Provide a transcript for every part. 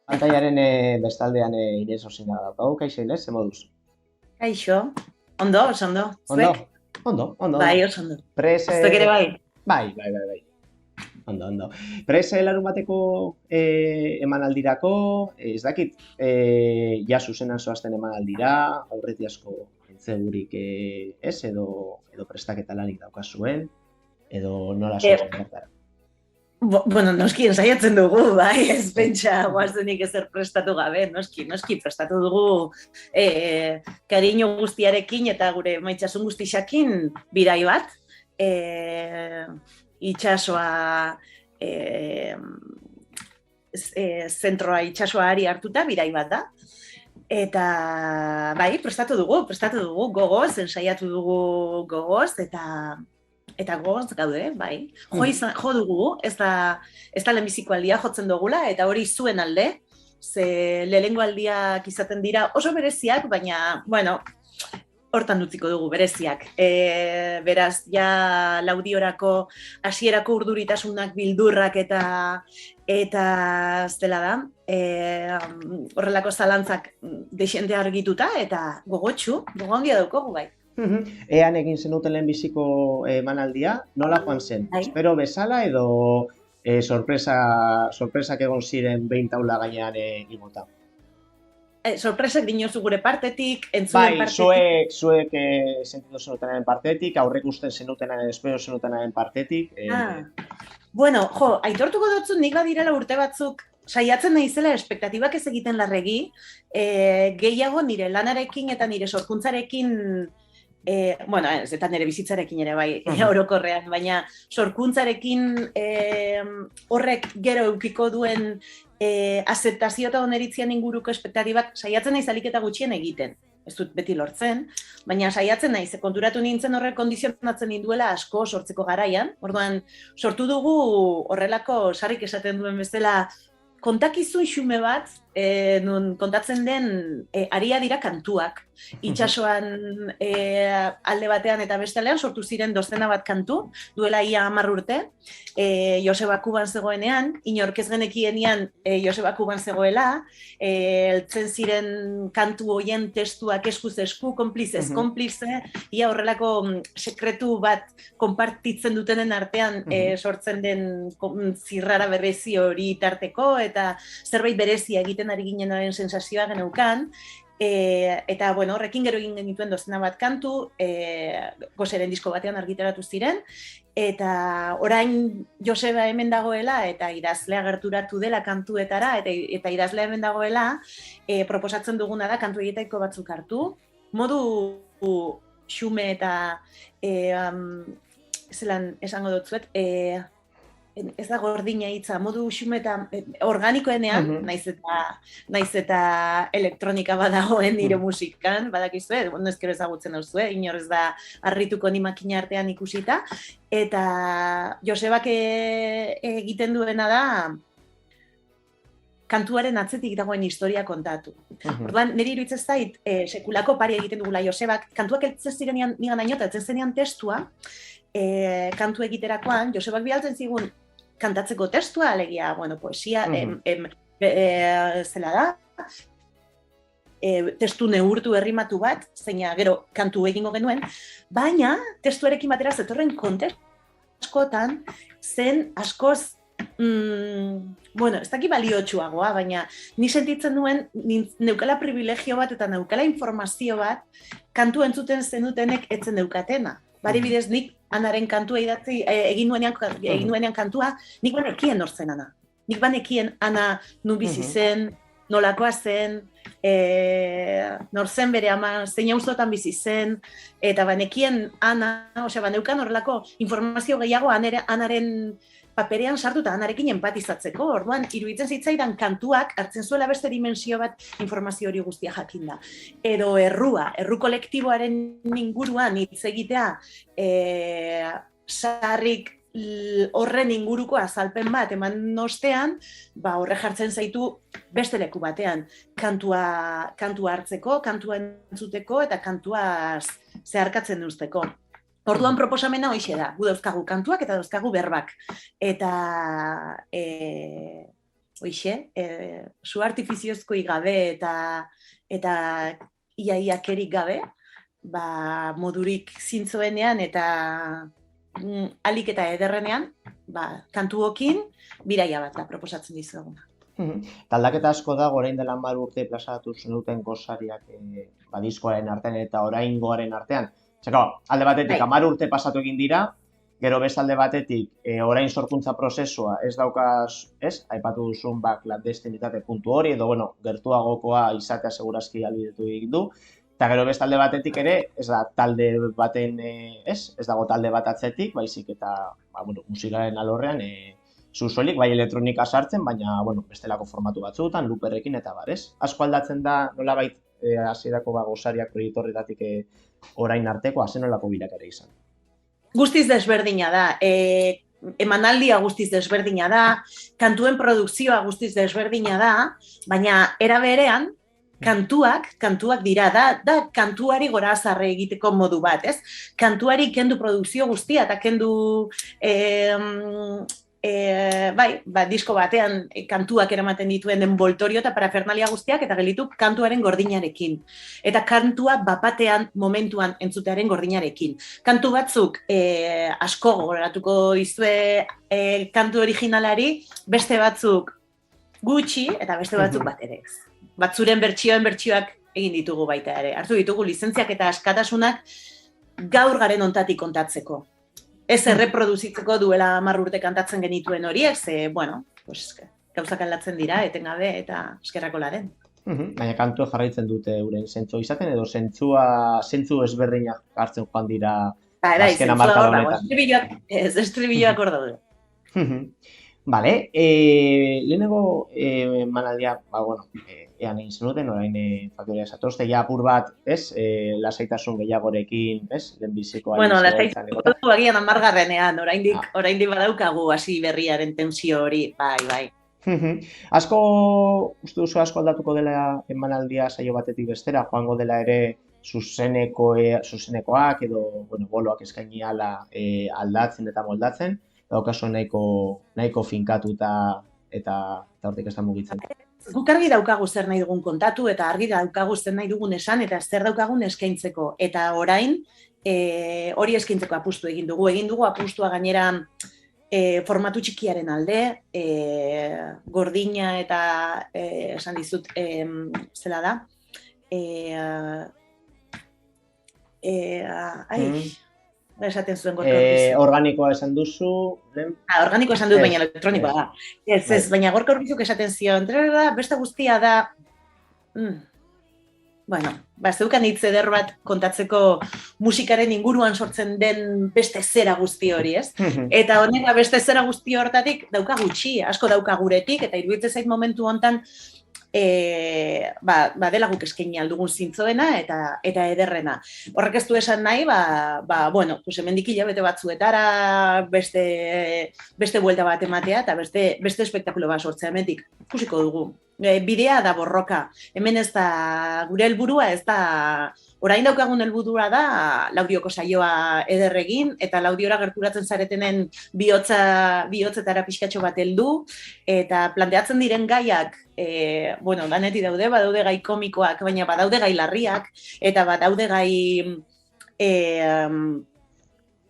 Pantailaren bestaldean Ines Osina daukagu, kaixo Ines, ze moduz? Kaixo, oso ondo, zuek? Ondo? Ondo. Bai, oso ondo. Pres, Zuek ere bai? bai. Ondo. Pres, larun bateko emanaldirako, ez dakit, ja zuzenan zoazten emanaldira, aurreti asko entzegurik ez, edo prestaketa lanik daukazuen, edo nola E, zoazten bertara. bueno, noski ensaiatzen dugu, bai, ez pentsa guazenik ezer prestatu gabe, noski prestatu dugu kariño guztiarekin eta gure maitxasun guztixakin bidai bat, itxasoa, zentroa itxasoari hartuta bidai bat da. Eta bai, prestatu dugu gogoz, ensaiatu dugu gogoz, eta gogoz gaude, bai. Jo dugu, ez da lehenbiziko aldia jotzen dugula, eta hori zuen alde, ze lehengo aldiak izaten dira oso bereziak, baina, bueno, hortan utziko dugu bereziak. Beraz, ja laudiorako hasierako urduritasunak bildurrak eta zela da, horrelako zalantzak dexente argituta, eta gogo handia daukogu bai. Ean egin zenuten lehenbiziko emanaldia, nola joan zen? Bai. Espero bezala edo sorpresak egon ziren behin taula gainean igota? Sorpresak dinozu gure partetik, entzulen Bai, partetik. zuek sentitu zenutenaren partetik, aurrek usten zenutenaren, espero zenutenaren partetik. Bueno, aitortuko dutzu nik badirela urte batzuk saiatzen naizela espektatibak ez egiten larregi, gehiago nire lanarekin eta nire sorkuntzarekin, bueno, ez eta nire bizitzarekin ere bai, orokorrean, baina sorkuntzarekin horrek gero eukiko duen azeptazio eta oneritzian inguruko espektatibak saiatzen naiz alik eta gutxien egiten. Ez dut beti lortzen, baina saiatzen naiz, konturatu nintzen horrek kondizionatzen ninduela asko sortzeko garaian. Orduan, sortu dugu horrelako sarrik esaten duen bezala kontakizun xume bat, nun kontatzen den aria dira kantuak. Itxasoan alde batean eta bestealean sortu ziren dozena bat kantu, duela ia 10 urte, Joseba Kuban zegoenean, inork ez genekienean Joseba Kuban zegoela, eltzen ziren kantu hoien testuak eskuz esku, konplizez konplize, ia horrelako sekretu bat konpartitzen dutenen artean sortzen den zirrara berezi hori tarteko, eta zerbait berezia egiten ari ginenaren sensazioa geneukan, eta, bueno, horrekin gero egin genituen dozena bat kantu, Goseren disko batean argitaratu ziren, eta orain Joseba hemen dagoela, eta idazlea gerturatu dela kantuetara, eta idazlea hemen dagoela, proposatzen duguna da kantu egiteko batzuk hartu, modu xume eta zelan esango dutzuet, ez da gordina hitza, modu xume eta organikoenean, naiz eta elektronika badagoen nire musikan, badakizue, ez gero ezagutzen duzue, inor ez da harrituko ni makina artean ikusita, eta Josebak egiten duena da kantuaren atzetik dagoen historia kontatu. Orduan, niri iruditzen zait, sekulako pari egiten dugula Josebak, kantuak eltzen zirenean nigan dainota, eltzen zenean testua, kantu egiterakoan, Josebak bidaltzen zigun kantatzeko testua, alegia, bueno, poesia, zela da, testu neurtu errimatu bat, zeina gero kantu egingo genuen, baina testuarekin batera zetorren konteskotan zen askoz, bueno, ez daki baliotsuagoa, baina ni sentitzen nuen neukala privilegio bat eta neukala informazio bat kantu entzuten zenutenek etzen neukatena. Bari bidez, nik Anaren kantua idatzi, egin nuenean kantua, nik banekien nortzen Ana. Nik banekien Ana nun bizi zen, nolakoa zen, nortzen bere ama, zein auzotan bizi zen, eta banekien Ana, baneukan horrelako informazio gehiago Anaren paperean sartuta Anarekin empatizatzeko, orduan, iruditzen zitzaidan kantuak hartzen zuela beste dimensio bat informazio hori guztia jakinda. Edo erru kolektiboaren inguruan hitz egitea, sarrik horren inguruko azalpen bat eman ostean, horre jartzen zaitu beste leku batean, kantua hartzeko, kantua entzuteko eta kantua zeharkatzen usteko. Orduan proposamena hoixe da, gu dauzkagu kantuak eta dauzkagu berbak. Eta hoixe, su artifiziozkoik gabe eta iaiakerik gabe, modurik zintzoenean eta alik eta ederrenean, kantuokin biraia bat da proposatzen dizueguna. Taldaketa asko dago orain dela 10 urte plazaratu zenuten gosariak diskoaren artean eta oraingoaren artean. Alde batetik 10 urte pasatu egin dira, gero beste alde batetik orain sorkuntza prozesua ez daukaz, aipatu duzun klandestinitate puntu hori edo gertuagokoa izatea segurazki ahalbidetu egin du. Eta gero beste alde batetik ere, ez da talde baten, ez dago talde bat atzetik, baizik eta musikaren alorrean soilik, bai elektronika sartzen, baina bestelako formatu batzuetan, looperrekin eta bar, ez? Asko aldatzen da, nolabait hasierako gosariak proiektu horretatik orain artekoa, zen nolako bilakera izan? Guztiz desberdina da, emanaldia guztiz desberdina da, kantuen produkzioa guztiz desberdina da, baina era berean, kantuak dira, da kantuari gorazarre egiteko modu bat, ez? Kantuari kendu produkzio guztia eta kendu disko batean kantuak eramaten dituen envoltorio eta parafernalia guztiak eta gelitu kantuaren gordinarekin. Eta kantua bapatean momentuan entzutearen gordinarekin. Kantu batzuk asko gogoratuko izue kantu originalari, beste batzuk gutxi eta beste batzuk bat ere ez. Batzuren bertsioak egin ditugu baita ere. Hartu ditugu lizentziak eta askatasunak gaur garen ontatik kontatzeko. Ez erreproduzitzeko duela 10 urte kantatzen genituen horiek, gauzak aldatzen dira, etengabe eta eskerrako laren. Baina kantua jarraitzen dute euren zentzu izaten edo zentzu ezberdinak hartzen joan dira azken hamarkada honetan. Estribilloak hor daude. Bale, lehenengo emanaldia, ean egin zenuten, orain faktoria zatozte, apur bat, lasaitasun gehiagorekin, lehenbizikoa. Lasaitasun agian 10garrenean, oraindik badaukagu hasi berriaren tensio hori, bai. Asko, uste duzu asko aldatuko dela emanaldia saio batetik bestera, joango dela ere zuzenekoak edo boloak eskaini ala aldatzen eta moldatzen, daukazu nahiko finkatuta eta hortik ez da mugitzen. Guk argi daukagu zer nahi dugun kontatu eta argi daukagu zer nahi dugun esan eta zer daukagun eskaintzeko. Eta orain hori eskaintzeko apustu egin dugu. Egin dugu apustua gainera formatu txikiaren alde, gordina eta esan dizut zela da. Esaten zuen gorka Urbizuk. Organikoa esan duzu. Organikoa esan dut, baina elektronikoa da. Ez, baina gorka Urbizuk esaten zion, beste guztia da, zeukan hitz eder bat kontatzeko musikaren inguruan sortzen den beste zera guzti hori, ez? Eta honek beste zera guzti hortatik dauka gutxi, asko dauka guretik, eta iruditzen zait momentu hontan dela guk eskaini aldugun zintzoena eta ederrena. Horrek ez du esan nahi, hemendik hilabete batzuetara beste buelta bat ematea eta beste espektakulo bat sortzea hemendik ikusiko dugu. Bidea da borroka. Hemen ez da gure helburua, ez da orain daukagun helburua da Laudioko saioa ederregin eta Laudiora gerturatzen zaretenen bihotzetara pixkatxo bat heldu eta planteatzen diren gaiak daneti daude, badaude gai komikoak, baina badaude gai larriak, eta badaude gai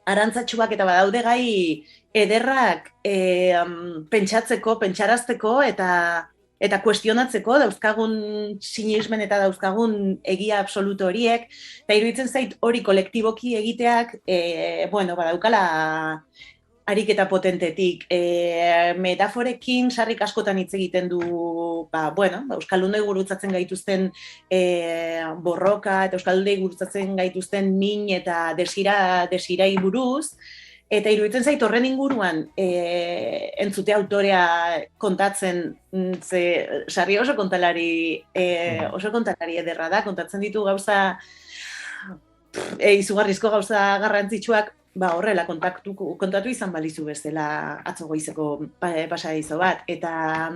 arantzatsuak, eta badaude gai ederrak pentsatzeko, pentsarazteko, eta kuestionatzeko dauzkagun sinismen eta dauzkagun egia absoluto horiek, eta iruditzen zait hori kolektiboki egiteak, badaukala ariketa potentetik. Metaforekin sarrik askotan hitz egiten du, euskaldunei gurutzatzen gaituzten borroka, eta euskaldunei gurutzatzen gaituzten min eta desirai buruz, eta iruditzen zait horren inguruan entzute autorea kontatzen, sarri oso kontalari ederra da, kontatzen ditu gauza, izugarrizko gauza garrantzitsuak, horrela kontatu izan balizu bezala atzo goizeko pasadizo bat, eta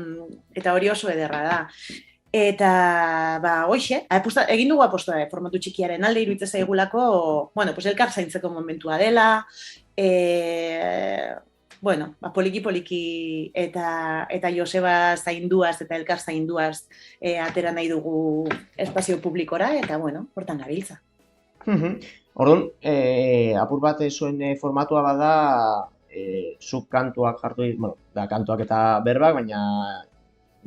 hori oso ederra da. Eta, hoxe, egin dugu apostua formatu txikiaren alde iruditzen zaigulako, elkar zaintzeko momentua dela, bueno, poliki-poliki eta Joseba zainduaz eta elkar zainduaz atera nahi dugu espazio publikora, eta bueno, hortan gabiltza. Orduan, apur bat zuen formatua bada, zuk kantuak jartu dit, bueno, da kantuak eta berbak, baina...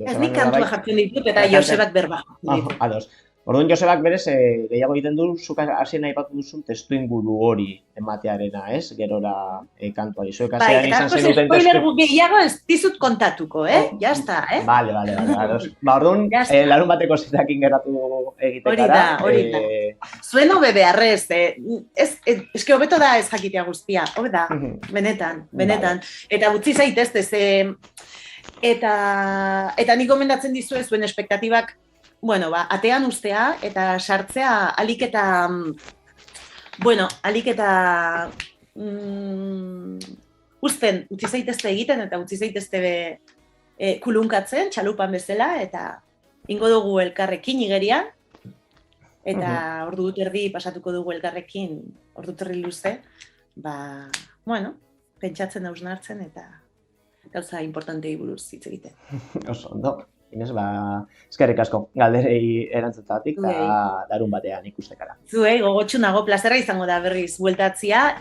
Ez nik kantua jartzen ditut eta Josebak berba jartzen ditut. Ados. Orduan, Josebak berez, gehiago egiten du, zuk hasien aipatu duzun testu inguru hori ematearena, ez? Gerora kantuari. Zuek hasieran izan zenuten testu... Spoiler gehiago ez dizut kontatuko, Ya está, Vale, ados. Orduan, larun bateko zetakin geratu egitekara. Hori da. Zuen hobe beharrez, eske hobeto da ez jakitea guztia, hobe da, benetan. Eta utzi zaitezte, eta nik gomendatzen dizue zuen espektatibak, bueno, atean ustea eta sartzea alik eta utzi zaitezte egiten eta utzi zaitezte kulunkatzen, txalupan bezala, eta ingo dugu elkarrekin igerian, eta ordu dut erdi pasatuko dugu elkarrekin, ordu terri luze, bueno, pentsatzen hausnartzen eta gauza importantei buruz hitz egiten. Oso, ondo. Inez, eskerrik asko galderei erantzutatik eta larun batean ikustekara. Zuei, gogotsu nago, plazerra izango da berriz bueltatzia.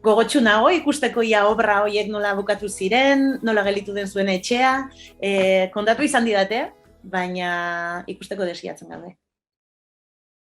Gogotsu nago ikusteko ia obra horiek nola bukatu ziren, nola gelitu den zuen etxea. Kontatu izan didate, baina ikusteko desiatzen gabe.